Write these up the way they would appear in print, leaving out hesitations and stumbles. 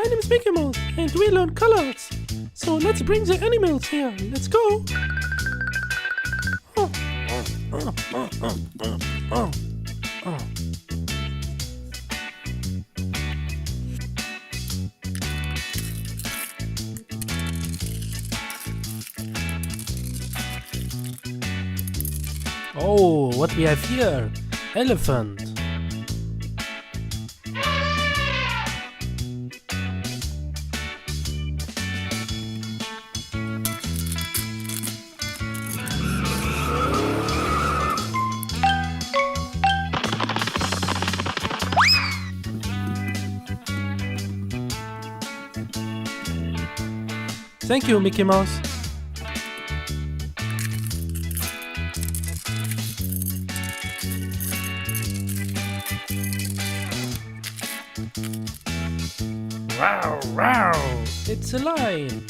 my name is Mickey Mouse, and we learn colors. So let's bring the animals here. Let's go. Oh, what we have here? Elephant. Thank you, Mickey Mouse. Wow, wow! It's a lion.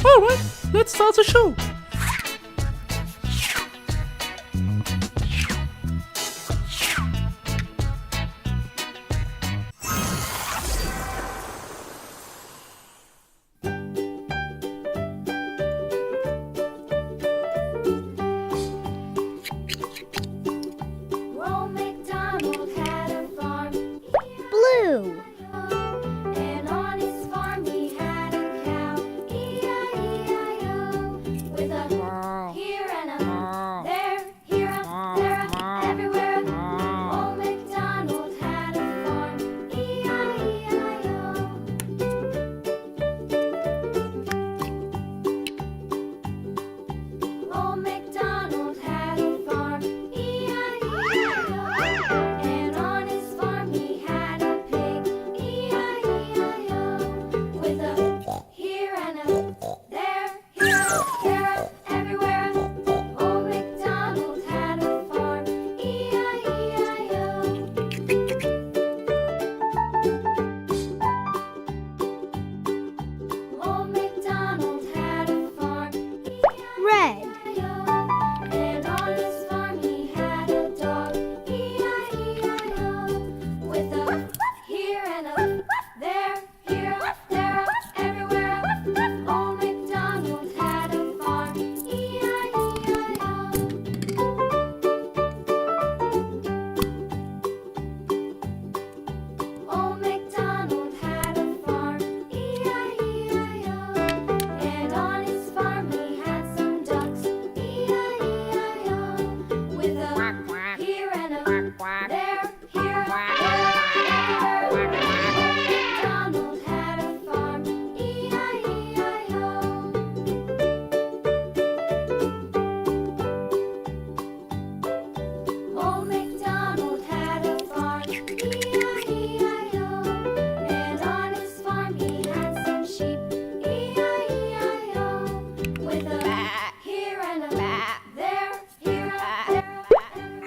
Alright, let's start the show. Blue. Red.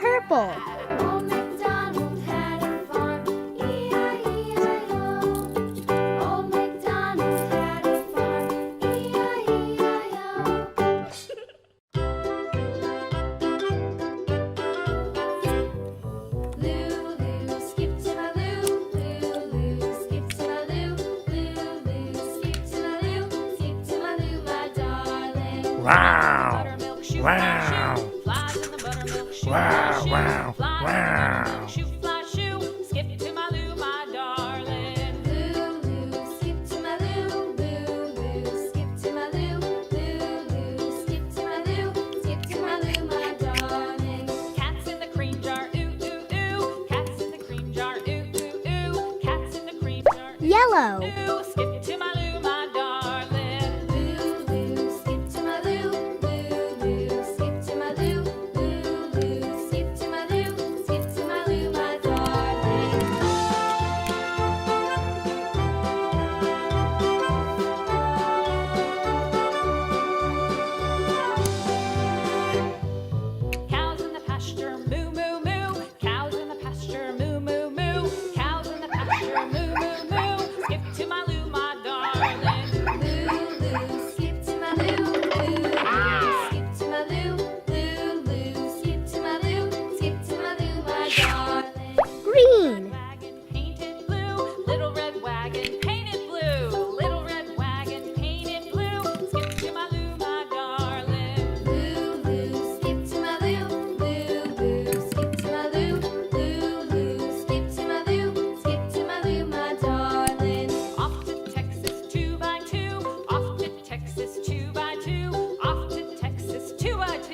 Purple. Old MacDonald had a farm, E-I-E-I-O. Wow. Buttermilk shoe, Wow. fly, shoe. Flies in the buttermilk shoe, Wow, fly, shoe. wow, Flies in the wow. buttermilk shoe, fly, shoe. Skip to my Lou, my darling. Lulu, skip to my Lou, Lulu, skip to my Lou, Lulu, skip to my Lou, skip to my Lou, my darling. Cats in the cream jar, ooh, ooh, ooh. Cats in the cream jar, ooh, ooh, ooh. Cats in the cream jar, Yellow. ooh. Skip to my Lou, my darling. Lulu, skip to my Lou, Lulu, skip to my Lou, Lulu, skip to my Lou, skip to my Lou, my darling. Cows in the pasture, moo, moo, moo. Cows in the pasture, moo, moo, moo. Cows in the pasture, moo, moo, moo. Skip to my Lou, my darling. Lulu, skip to my Lou, Lulu, skip to my Lou, Lulu, skip to my Lou, skip to my Lou, my darling. Green. Wagon painted blue, little red wagon painted blue, little red wagon painted blue. Skip to my Lou, my darling. Lulu, skip to my Lou, Lulu, skip to my Lou, Lulu, skip to my Lou, skip to my Lou, my darling. Off to Texas 2x2, off to Texas 2x2, off to Texas 2x2.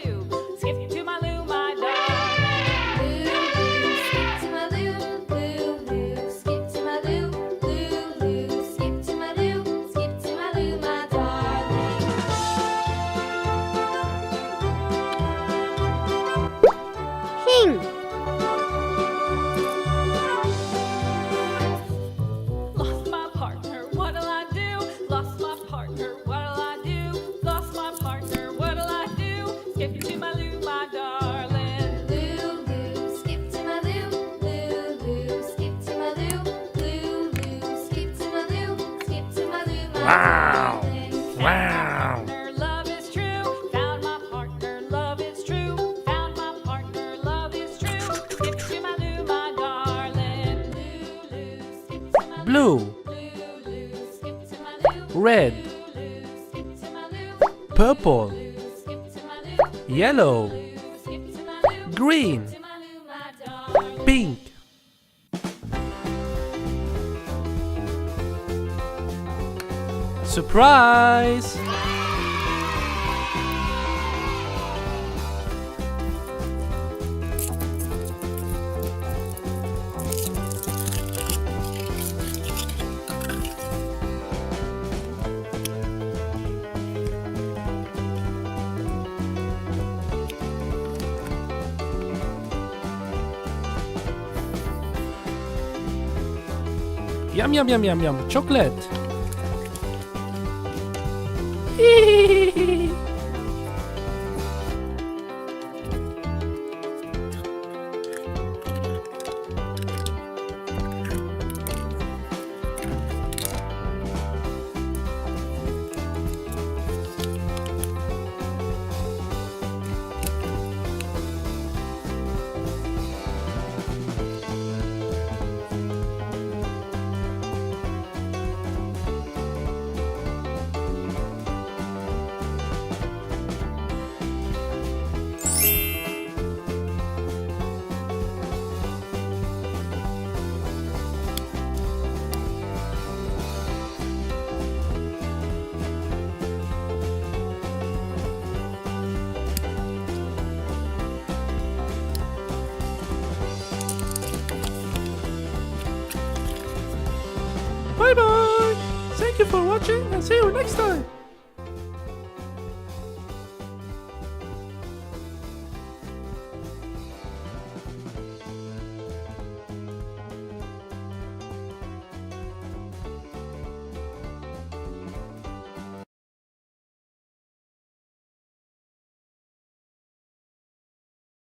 Skip to my Lou, my darling. Lulu, skip to my Lou, Lulu, skip to my Lou, Lulu, skip to my Lou, skip to my Lou, my darling. Pink. Lost my partner, what'll I do? Lost my partner, what'll I do? Lost my partner, what'll I do? Skip to my Lou, my darling. Lulu, skip to my Lou, Lulu, skip to my Lou, Lulu, skip to my Lou, skip to my Lou, my Wow. darling. Wow. Partner, love is true. Found my partner, love is true. Found my partner, love is true. Skip to my Lou, my darling. Lulu, skip to my Blue. Lulu, skip to my Lou. Red. Lulu, skip to my Lou. Purple. Skip to my Lou. Yellow. Skip to my Lou. Green. To my Lou, my darling. Pink. Surprise! Yum yum yum yum yum. Chocolate. Bye bye. Thank you for watching and see you next time.